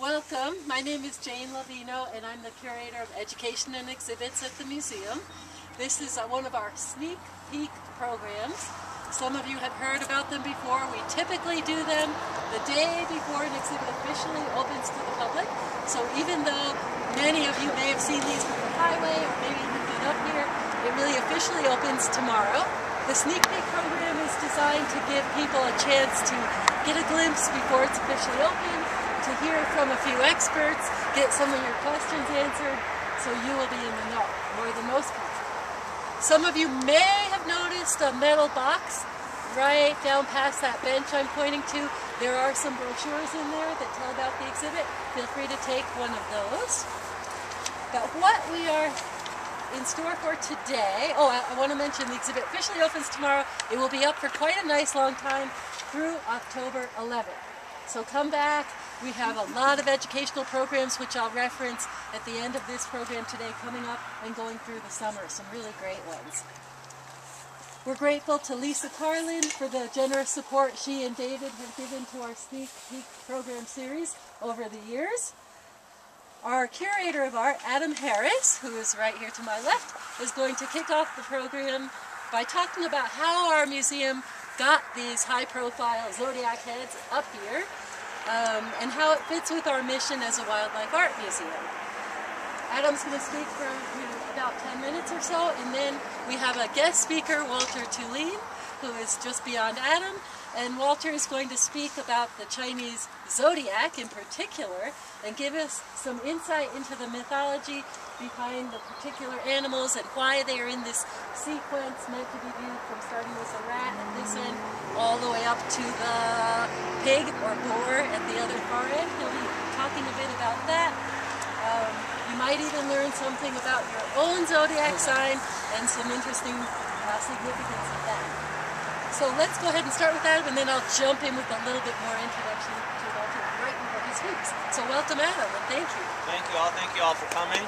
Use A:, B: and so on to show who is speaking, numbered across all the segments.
A: Welcome. My name is Jane Lavino and I'm the Curator of Education and Exhibits at the museum. This is one of our sneak peek programs. Some of you have heard about them before. We typically do them the day before an exhibit officially opens to the public. So even though many of you may have seen these from the highway or maybe even been up here, it really officially opens tomorrow. The sneak peek program is designed to give people a chance to get a glimpse before it's officially open, to hear from a few experts, get some of your questions answered, so you will be in the know more than most people. Some of you may have noticed a metal box right down past that bench I'm pointing to. There are some brochures in there that tell about the exhibit. Feel free to take one of those. But what we are in store for today, I want to mention the exhibit officially opens tomorrow. It will be up for quite a nice long time through October 11th. So come back. We have a lot of educational programs which I'll reference at the end of this program today coming up and going through the summer. Some really great ones. We're grateful to Lisa Carlin for the generous support she and David have given to our Sneak Peek program series over the years. Our curator of art, Adam Harris, who is right here to my left, is going to kick off the program by talking about how our museum got these high-profile Zodiac heads up here and how it fits with our mission as a wildlife art museum. Adam's going to speak for about 10 minutes or so, and then we have a guest speaker, Walter Tulene, who is just beyond Adam, and Walter is going to speak about the Chinese Zodiac in particular and give us some insight into the mythology behind the particular animals and why they are in this sequence meant to be viewed from starting with a rat at this end all the way up to the pig or boar at the other far end. He'll be talking a bit about that. You might even learn something about your own zodiac sign and some interesting significance of that. So let's go ahead and start with Adam, and then I'll jump in with a little bit more introduction to Walter right before he speaks. So welcome, Adam, and thank you.
B: Thank you all. Thank you all for coming.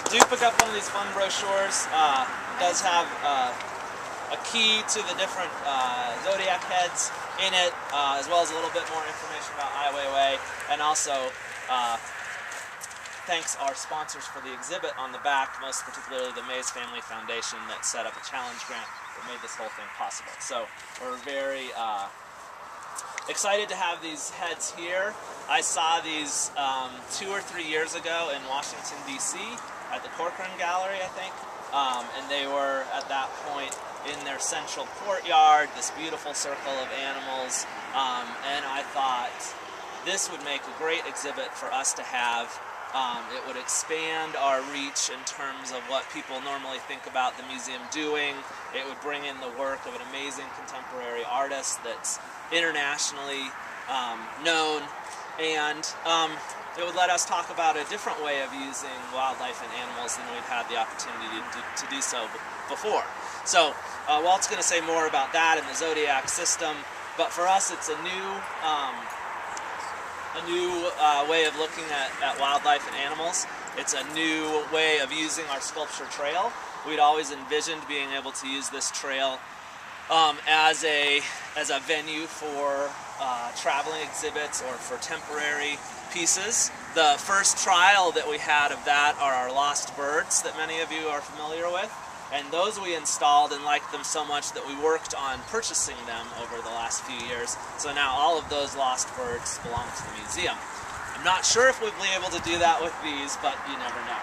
B: Do pick up one of these fun brochures. It does have a key to the different zodiac heads in it, as well as a little bit more information about Weiwei, and also thanks our sponsors for the exhibit on the back, most particularly the Mays Family Foundation that set up a challenge grant that made this whole thing possible. So we're very excited to have these heads here. I saw these 2 or 3 years ago in Washington, D.C. at the Corcoran Gallery, I think, and they were at that point in their central courtyard, this beautiful circle of animals, and I thought this would make a great exhibit for us to have. It would expand our reach in terms of what people normally think about the museum doing. It would bring in the work of an amazing contemporary artist that's internationally known, and it would let us talk about a different way of using wildlife and animals than we've had the opportunity to do so before. So Walt's going to say more about that and the Zodiac system, but for us it's a new way of looking at wildlife and animals. It's a new way of using our sculpture trail. We'd always envisioned being able to use this trail as a venue for traveling exhibits or for temporary pieces. The first trial that we had of that are our lost birds that many of you are familiar with. And those we installed and liked them so much that we worked on purchasing them over the last few years. So now all of those lost birds belong to the museum. I'm not sure if we'll be able to do that with these, but you never know.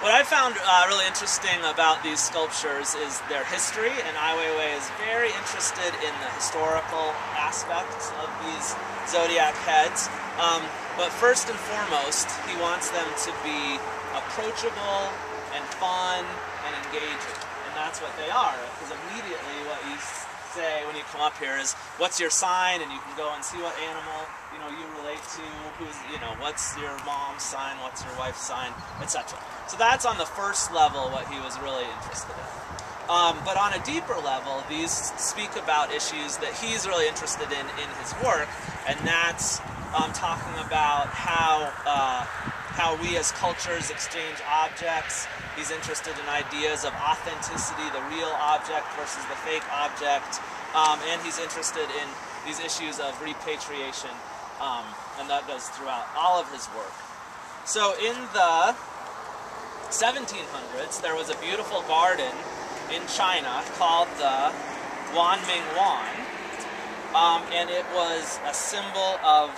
B: What I found really interesting about these sculptures is their history, and Ai Weiwei is very interested in the historical aspects of these zodiac heads. But first and foremost, he wants them to be approachable and fun and engaging, and that's what they are, because immediately what you say when you come up here is, what's your sign, and you can go and see what animal you relate to, what's your mom's sign, what's your wife's sign, etc. So that's on the first level what he was really interested in. But on a deeper level, these speak about issues that he's really interested in his work, and that's talking about how we as cultures exchange objects. He's interested in ideas of authenticity, the real object versus the fake object, and he's interested in these issues of repatriation, and that goes throughout all of his work. So in the 1700s, there was a beautiful garden in China called the Wanmingwan, and it was a symbol of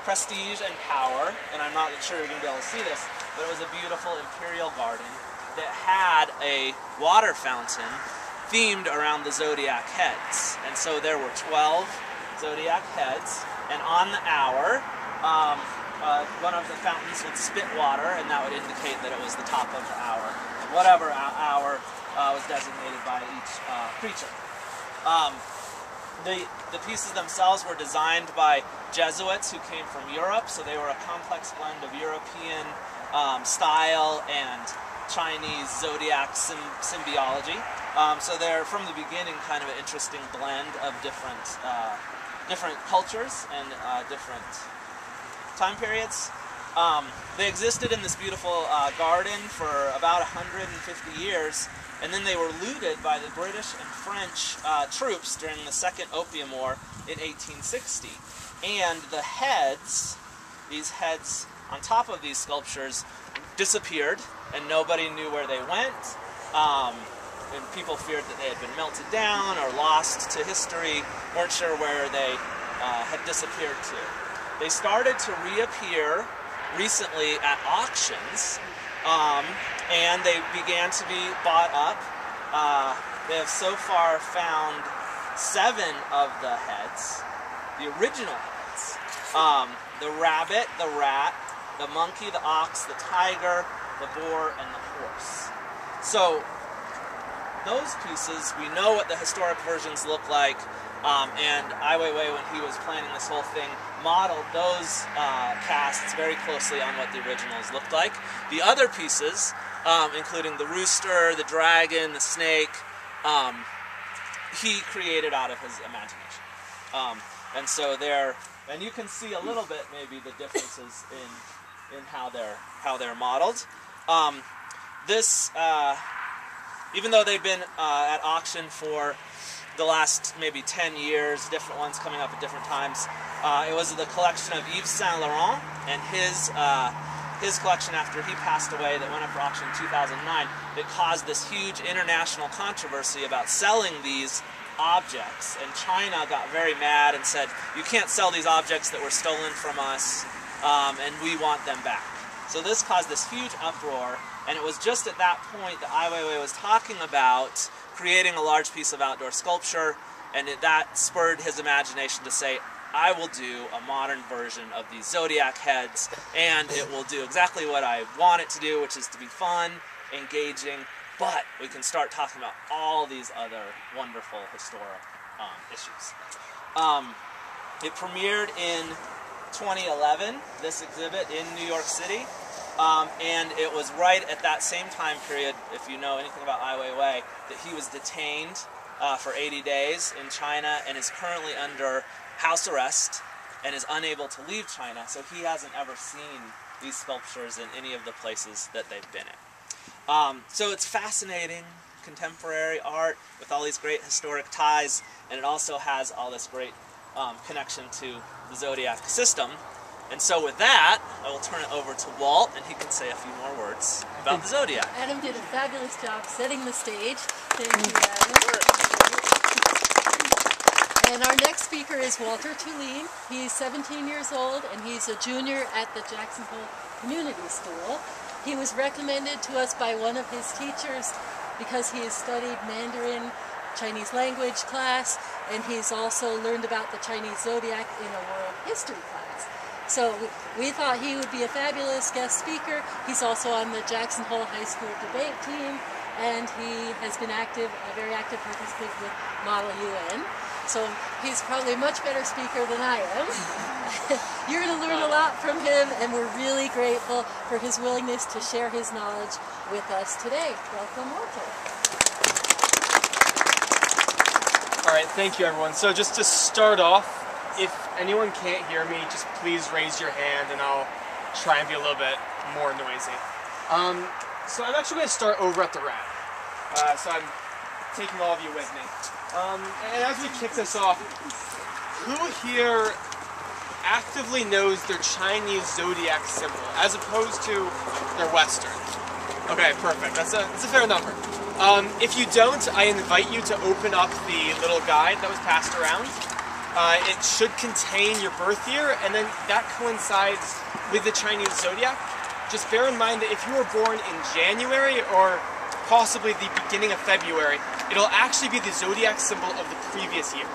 B: prestige and power, and I'm not sure you're going to be able to see this, but it was a beautiful imperial garden that had a water fountain themed around the zodiac heads. And so there were 12 zodiac heads, and on the hour, one of the fountains would spit water, and that would indicate that it was the top of the hour. And whatever hour was designated by each creature. The pieces themselves were designed by Jesuits who came from Europe, so they were a complex blend of European style and Chinese Zodiac symbiology. So they're, from the beginning, kind of an interesting blend of different cultures and different time periods. They existed in this beautiful garden for about 150 years, and then they were looted by the British and French troops during the Second Opium War in 1860. And the heads, these heads on top of these sculptures, disappeared, and nobody knew where they went. And people feared that they had been melted down or lost to history, weren't sure where they had disappeared to. They started to reappear recently at auctions, and they began to be bought up. They have so far found 7 of the heads, the original heads. The rabbit, the rat, the monkey, the ox, the tiger, the boar, and the horse. So those pieces, we know what the historic versions look like, and Weiwei, when he was planning this whole thing, modeled those casts very closely on what the originals looked like. The other pieces, including the rooster, the dragon, the snake, he created out of his imagination. And so there, and you can see a little bit maybe the differences in how they're modeled. Even though they've been at auction for the last maybe 10 years, different ones coming up at different times, it was the collection of Yves Saint Laurent and his collection after he passed away that went up for auction in 2009 that caused this huge international controversy about selling these objects, and China got very mad and said, you can't sell these objects that were stolen from us, and we want them back. So this caused this huge uproar, and it was just at that point that Ai Weiwei was talking about creating a large piece of outdoor sculpture, and that spurred his imagination to say, I will do a modern version of these zodiac heads, and it will do exactly what I want it to do, which is to be fun, engaging, but we can start talking about all these other wonderful historic issues. It premiered in 2011, this exhibit in New York City, and it was right at that same time period, if you know anything about Ai Weiwei, that he was detained for 80 days in China and is currently under house arrest and is unable to leave China, so he hasn't ever seen these sculptures in any of the places that they've been in. So it's fascinating contemporary art with all these great historic ties, and it also has all this great connection to the Zodiac system. And so with that, I will turn it over to Walt, and he can say a few more words about the Zodiac.
A: Adam did a fabulous job setting the stage. Thank you, Adam. And our next speaker is Walter Tulene. He's 17 years old, and he's a junior at the Jackson Hole Community School. He was recommended to us by one of his teachers because he has studied Mandarin Chinese language class, and he's also learned about the Chinese Zodiac in a world history class. So we thought he would be a fabulous guest speaker. He's also on the Jackson Hole High School debate team, and he has been active, a very active participant with Model UN. So he's probably a much better speaker than I am. You're going to learn a lot from him, and we're really grateful for his willingness to share his knowledge with us today. Welcome, Walter.
C: All right, thank you, everyone. So just to start off, if anyone can't hear me, just please raise your hand, and I'll try and be a little bit more noisy. So I'm actually going to start over at the rat. So I'm taking all of you with me. And as we kick this off, who here actively knows their Chinese Zodiac symbol as opposed to their Western? Okay, perfect. That's a fair number. If you don't, I invite you to open up the little guide that was passed around. It should contain your birth year, and then that coincides with the Chinese Zodiac. Just bear in mind that if you were born in January or possibly the beginning of February, it'll actually be the Zodiac symbol of the previous year,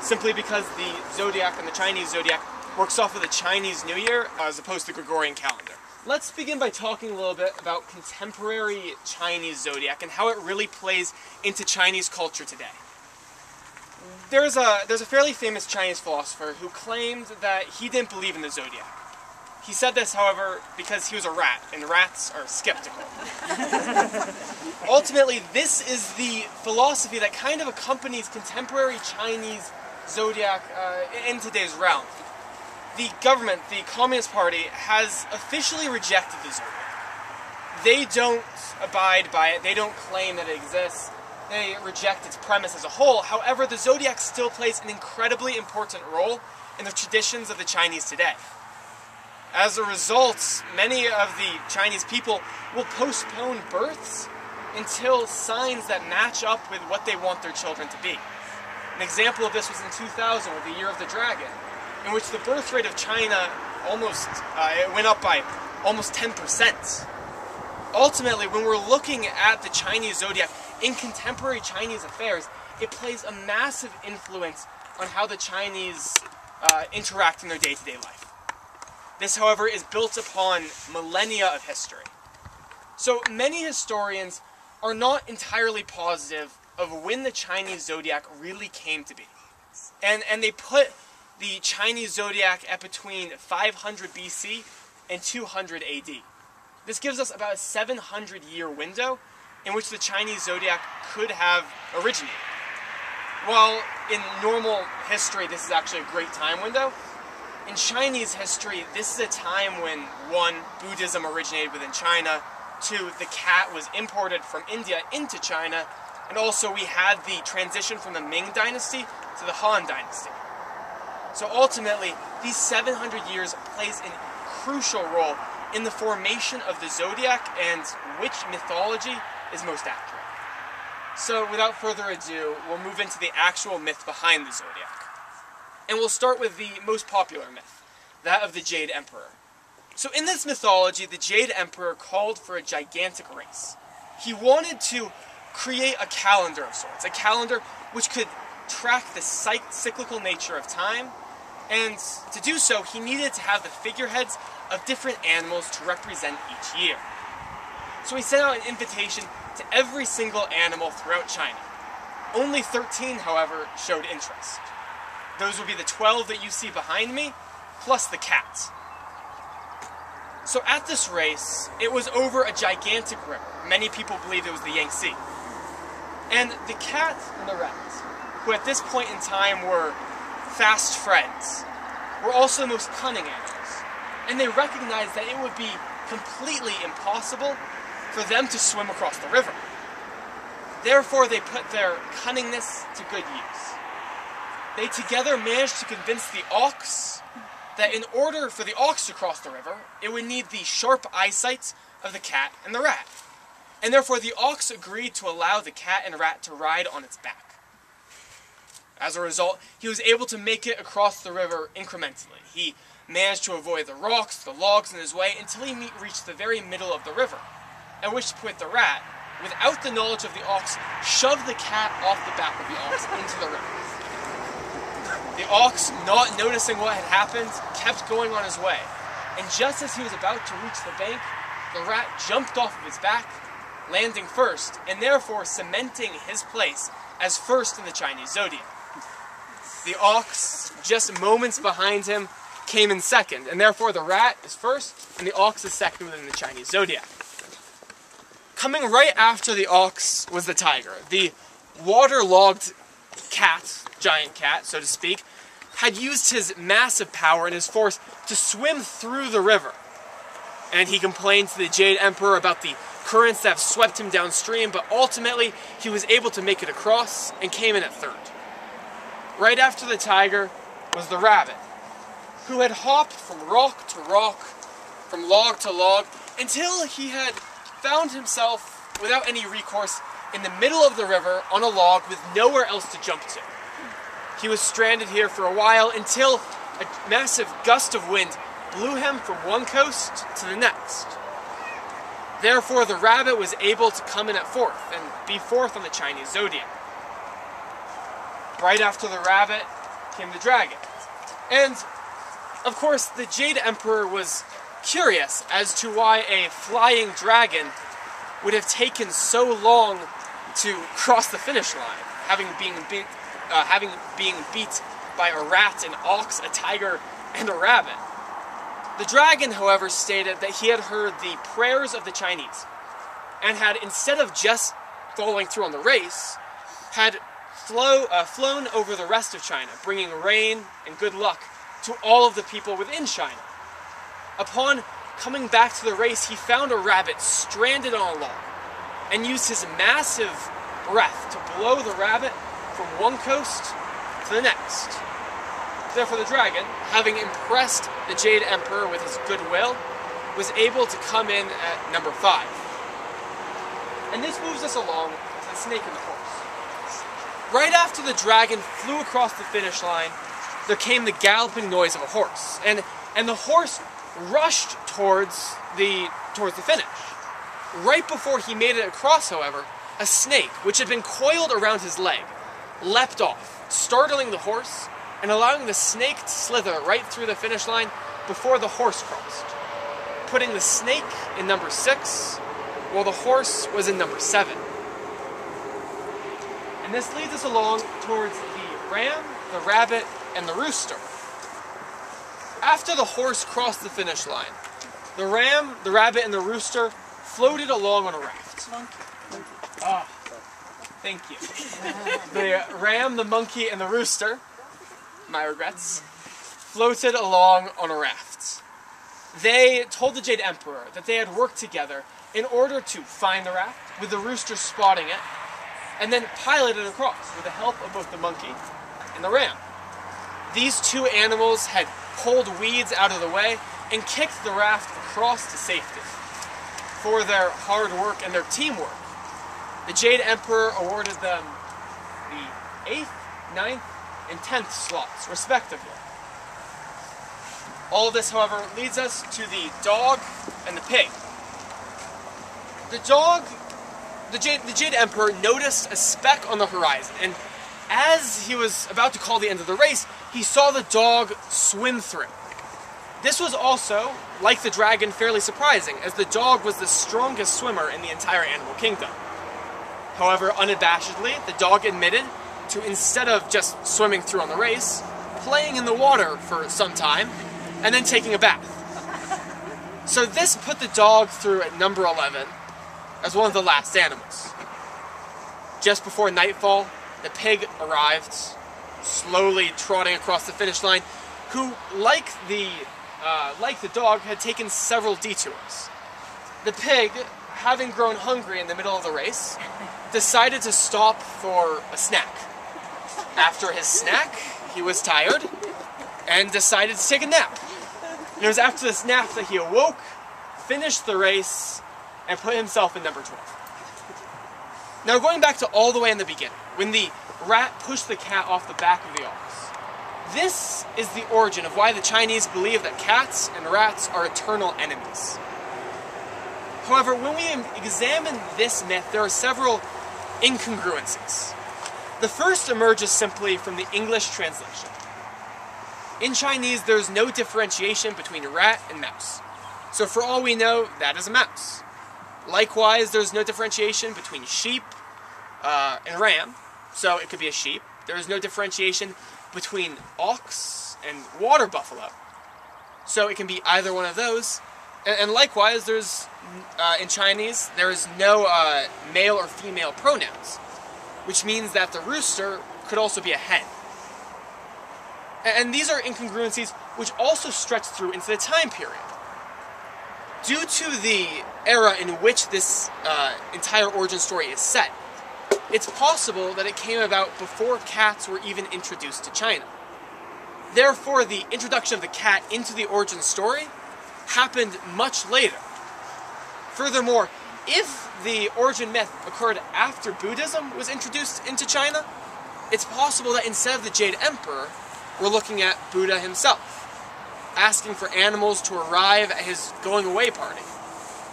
C: simply because the Zodiac and the Chinese Zodiac works off of the Chinese New Year as opposed to the Gregorian calendar. Let's begin by talking a little bit about contemporary Chinese Zodiac and how it really plays into Chinese culture today. There's a fairly famous Chinese philosopher who claimed that he didn't believe in the Zodiac. He said this, however, because he was a rat, and rats are skeptical. Ultimately, this is the philosophy that kind of accompanies contemporary Chinese Zodiac in today's realm. The government, the Communist Party, has officially rejected the Zodiac. They don't abide by it, they don't claim that it exists, they reject its premise as a whole. However, the Zodiac still plays an incredibly important role in the traditions of the Chinese today. As a result, many of the Chinese people will postpone births until signs that match up with what they want their children to be. An example of this was in 2000 with the Year of the Dragon, in which the birth rate of China it went up by almost 10%. Ultimately, when we're looking at the Chinese Zodiac in contemporary Chinese affairs, it plays a massive influence on how the Chinese interact in their day-to-day life. This, however, is built upon millennia of history. So many historians are not entirely positive of when the Chinese Zodiac really came to be. And they put the Chinese Zodiac at between 500 BC and 200 AD. This gives us about a 700-year window in which the Chinese Zodiac could have originated. While in normal history this is actually a great time window, in Chinese history this is a time when, 1, Buddhism originated within China, 2, the cat was imported from India into China, and also we had the transition from the Ming Dynasty to the Han Dynasty. So ultimately, these 700 years plays a crucial role in the formation of the Zodiac and which mythology is most accurate. So without further ado, we'll move into the actual myth behind the Zodiac. And we'll start with the most popular myth, that of the Jade Emperor. So in this mythology, the Jade Emperor called for a gigantic race. He wanted to create a calendar of sorts, a calendar which could track the cyclical nature of time, and to do so, he needed to have the figureheads of different animals to represent each year. So he sent out an invitation to every single animal throughout China. Only 13, however, showed interest. Those would be the 12 that you see behind me, plus the cat. So at this race, it was over a gigantic river. Many people believe it was the Yangtze. And the cat and the rat, who at this point in time were fast friends, were also the most cunning animals. And they recognized that it would be completely impossible for them to swim across the river. Therefore, they put their cunningness to good use. They together managed to convince the ox that in order for the ox to cross the river, it would need the sharp eyesight of the cat and the rat. And therefore, the ox agreed to allow the cat and rat to ride on its back. As a result, he was able to make it across the river incrementally. He managed to avoid the rocks, the logs in his way, until he reached the very middle of the river, at which point the rat, without the knowledge of the ox, shoved the cat off the back of the ox into the river. The ox, not noticing what had happened, kept going on his way, and just as he was about to reach the bank, the rat jumped off of his back, landing first, and therefore cementing his place as first in the Chinese Zodiac. The ox, just moments behind him, came in second, and therefore the rat is first, and the ox is second within the Chinese Zodiac. Coming right after the ox was the tiger. The waterlogged cat, giant cat, so to speak, had used his massive power and his force to swim through the river. And he complained to the Jade Emperor about the currents that have swept him downstream, but ultimately he was able to make it across and came in at third. Right after the tiger was the rabbit, who had hopped from rock to rock, from log to log, until he had found himself, without any recourse, in the middle of the river on a log with nowhere else to jump to. He was stranded here for a while until a massive gust of wind blew him from one coast to the next. Therefore, the rabbit was able to come in at fourth and be fourth on the Chinese Zodiac. Right after the rabbit came the dragon. And, of course, the Jade Emperor was curious as to why a flying dragon would have taken so long to cross the finish line, having been beat by a rat, an ox, a tiger, and a rabbit. The dragon, however, stated that he had heard the prayers of the Chinese, and had, instead of just following through on the race, had flown over the rest of China, bringing rain and good luck to all of the people within China. Upon coming back to the race, he found a rabbit stranded on a log, and used his massive breath to blow the rabbit from one coast to the next. Therefore, the dragon, having impressed the Jade Emperor with his goodwill, was able to come in at number 5. And this moves us along to the snake and the horse. Right after the dragon flew across the finish line, there came the galloping noise of a horse, and the horse rushed towards the finish. Right before he made it across, however, a snake, which had been coiled around his leg, leapt off, startling the horse and allowing the snake to slither right through the finish line before the horse crossed, putting the snake in number 6, while the horse was in number 7. And this leads us along towards the ram, the rabbit, and the rooster. After the horse crossed the finish line, the ram, the rabbit, and the rooster floated along on a raft. Ah, thank you. The ram, the monkey, and the rooster, my regrets, floated along on a raft. They told the Jade Emperor that they had worked together in order to find the raft, with the rooster spotting it, and then pilot it across with the help of both the monkey and the ram. These two animals had pulled weeds out of the way and kicked the raft across to safety. For their hard work and their teamwork, the Jade Emperor awarded them the 8th, 9th, and 10th slots, respectively. All of this, however, leads us to the dog and the pig. The Jade Emperor noticed a speck on the horizon, and as he was about to call the end of the race, he saw the dog swim through. This was also, like the dragon, fairly surprising, as the dog was the strongest swimmer in the entire animal kingdom. However, unabashedly, the dog admitted to, instead of just swimming through on the race, playing in the water for some time, and then taking a bath. So this put the dog through at number 11 as one of the last animals. Just before nightfall, the pig arrived, slowly trotting across the finish line, who, like the dog, had taken several detours. The pig, having grown hungry in the middle of the race, decided to stop for a snack. After his snack, he was tired and decided to take a nap. And it was after this nap that he awoke, finished the race, and put himself in number 12. Now, going back to all the way in the beginning, when the rat pushed the cat off the back of the ox, this is the origin of why the Chinese believe that cats and rats are eternal enemies. However, when we examine this myth, there are several incongruencies. The first emerges simply from the English translation. In Chinese, there is no differentiation between rat and mouse. So for all we know, that is a mouse. Likewise, there's no differentiation between sheep and ram, so it could be a sheep. There is no differentiation between ox and water buffalo, so it can be either one of those. And likewise, there's in Chinese, there is no male or female pronouns, which means that the rooster could also be a hen. And these are incongruencies which also stretch through into the time period. Due to the era in which this entire origin story is set, it's possible that it came about before cats were even introduced to China. Therefore, the introduction of the cat into the origin story happened much later. Furthermore, if the origin myth occurred after Buddhism was introduced into China, it's possible that instead of the Jade Emperor, we're looking at Buddha himself, asking for animals to arrive at his going away party.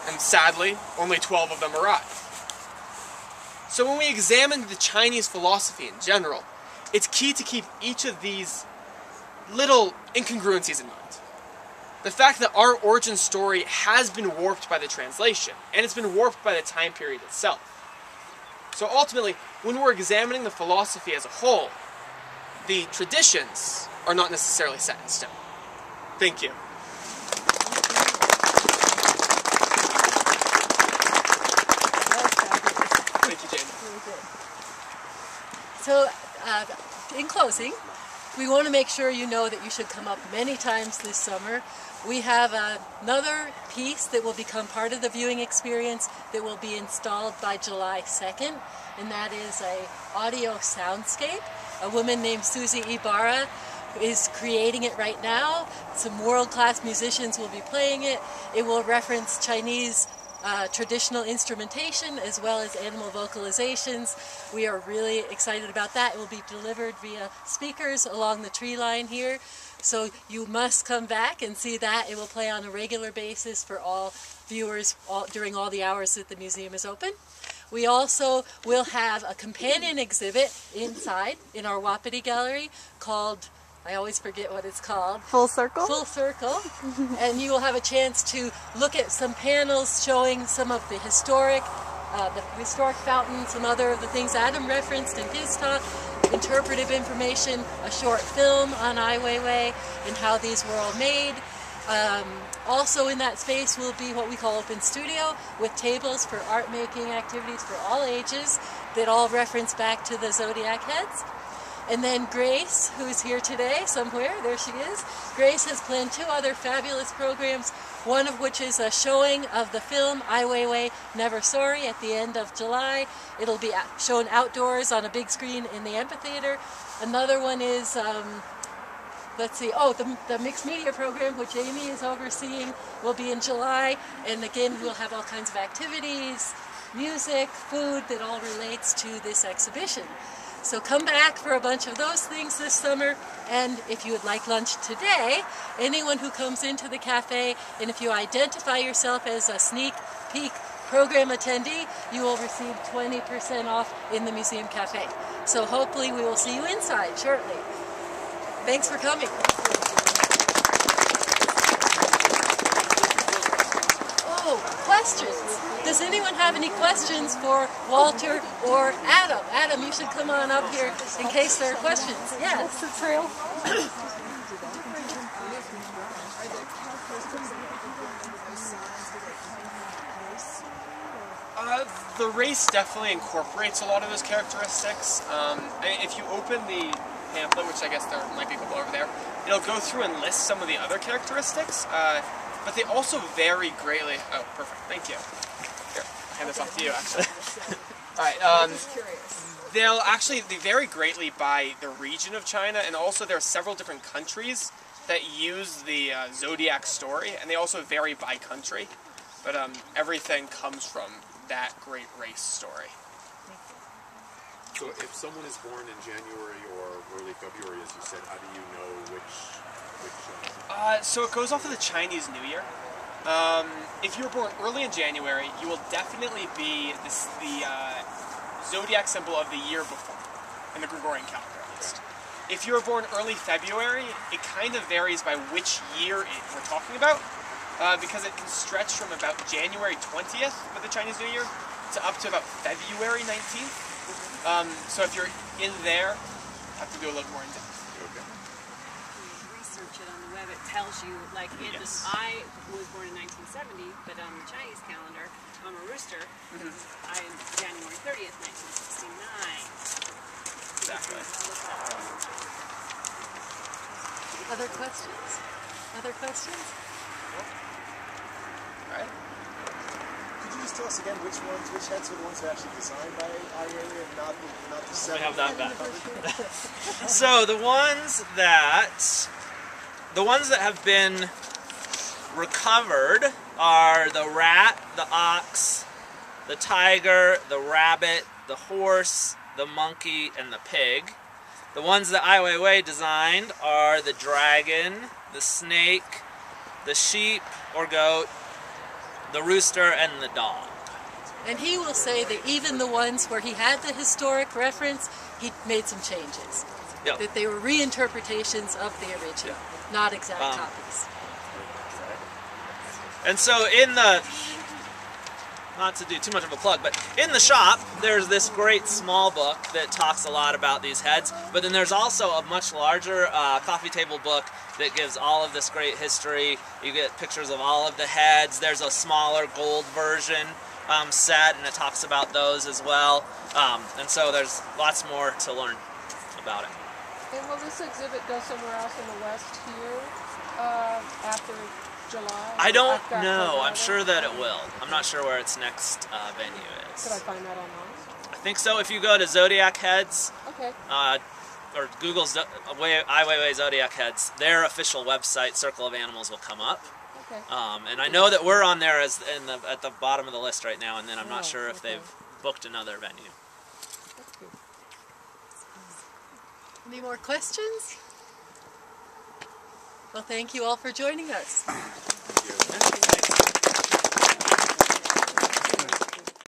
C: And sadly, only 12 of them arrived. So when we examine the Chinese philosophy in general, it's key to keep each of these little incongruencies in mind. The fact that our origin story has been warped by the translation, and it's been warped by the time period itself. So ultimately, when we're examining the philosophy as a whole, the traditions are not necessarily set in stone. Thank you. Thank you, Jane.
A: So, in closing, we want to make sure you know that you should come up many times this summer. We have another piece that will become part of the viewing experience that will be installed by July 2nd, and that is an audio soundscape. A woman named Susie Ibarra is creating it right now. Some world-class musicians will be playing it. It will reference Chinese traditional instrumentation as well as animal vocalizations. We are really excited about that. It will be delivered via speakers along the tree line here. So you must come back and see that. It will play on a regular basis for all viewers during all the hours that the museum is open. We also will have a companion exhibit inside in our Wapiti Gallery called, I always forget what it's called.
D: Full Circle?
A: Full Circle. And you will have a chance to look at some panels showing some of the historic fountain, some other of the things Adam referenced in his talk, interpretive information, a short film on Weiwei and how these were all made. Also in that space will be what we call Open Studio, with tables for art making activities for all ages that all reference back to the Zodiac heads. And then Grace, who is here today somewhere, there she is. Grace has planned 2 other fabulous programs, one of which is a showing of the film Ai Weiwei, Never Sorry at the end of July. It'll be shown outdoors on a big screen in the amphitheater. Another one is, the mixed media program, which Amy is overseeing, will be in July. And again, we'll have all kinds of activities, music, food that all relates to this exhibition. So come back for a bunch of those things this summer, and if you would like lunch today, anyone who comes into the cafe, and if you identify yourself as a sneak peek program attendee, you will receive 20% off in the museum cafe. So hopefully we will see you inside shortly. Thanks for coming. Oh, questions. Does anyone have any questions for Walter or Adam? Adam, you should come on up here in case there are questions. Yes.
D: What's the trail?
C: The race definitely incorporates a lot of those characteristics. If you open the pamphlet, which I guess there might be a couple over there, it'll go through and list some of the other characteristics, but they also vary greatly. Oh, perfect. Thank you. Here, I'll hand this off to you, actually. Alright, they vary greatly by the region of China, and also there are several different countries that use the Zodiac story, and they also vary by country, but everything comes from that great race story.
E: So if someone is born in January or early February, as you said, how do you know which
C: so it goes off of the Chinese New Year. If you were born early in January, you will definitely be the zodiac symbol of the year before, in the Gregorian calendar at least. If you were born early February, it kind of varies by which year we're talking about, because it can stretch from about January 20th with the Chinese New Year to up to about February 19th. So if you're in there, you have to do a little more in depth.
F: Research it on the web. It tells you, like,
C: Yes.
F: I was born in 1970, but on the Chinese calendar, I'm a rooster. I am January 30th, 1969.
C: Exactly.
A: Other questions? Other questions?
C: All right.
D: just tell us again which heads are the ones that are actually designed by IA and not the seven?
B: We have that back. So the ones that have been recovered are the rat, the ox, the tiger, the rabbit, the horse, the monkey, and the pig. The ones that Ai Weiwei designed are the dragon, the snake, the sheep or goat, the rooster, and the dog.
A: And he will say that even the ones where he had the historic reference, he made some changes.
B: Yep.
A: That they were reinterpretations of the original, not exact copies.
B: And so in the, not to do too much of a plug, but in the shop there's this great small book that talks a lot about these heads, but then there's also a much larger coffee table book that gives all of this great history. You get pictures of all of the heads. There's a smaller gold version set, and it talks about those as well. And so there's lots more to learn about it.
G: And will this exhibit go somewhere else in the West here after July?
B: I don't know. I'm sure that it will. I'm not sure where its next venue is.
G: Could I find that online?
B: I think so. If you go to Zodiac Heads,
G: Okay.
B: or Google's Ai Weiwei Zodiac Heads, their official website, Circle of Animals, will come up.
G: Okay.
B: And I know that we're on there as at the bottom of the list right now, and then I'm not sure if they've booked another venue.
G: That's good.
A: Any more questions? Well, thank you all for joining us.
E: Thank you.
B: Thanks.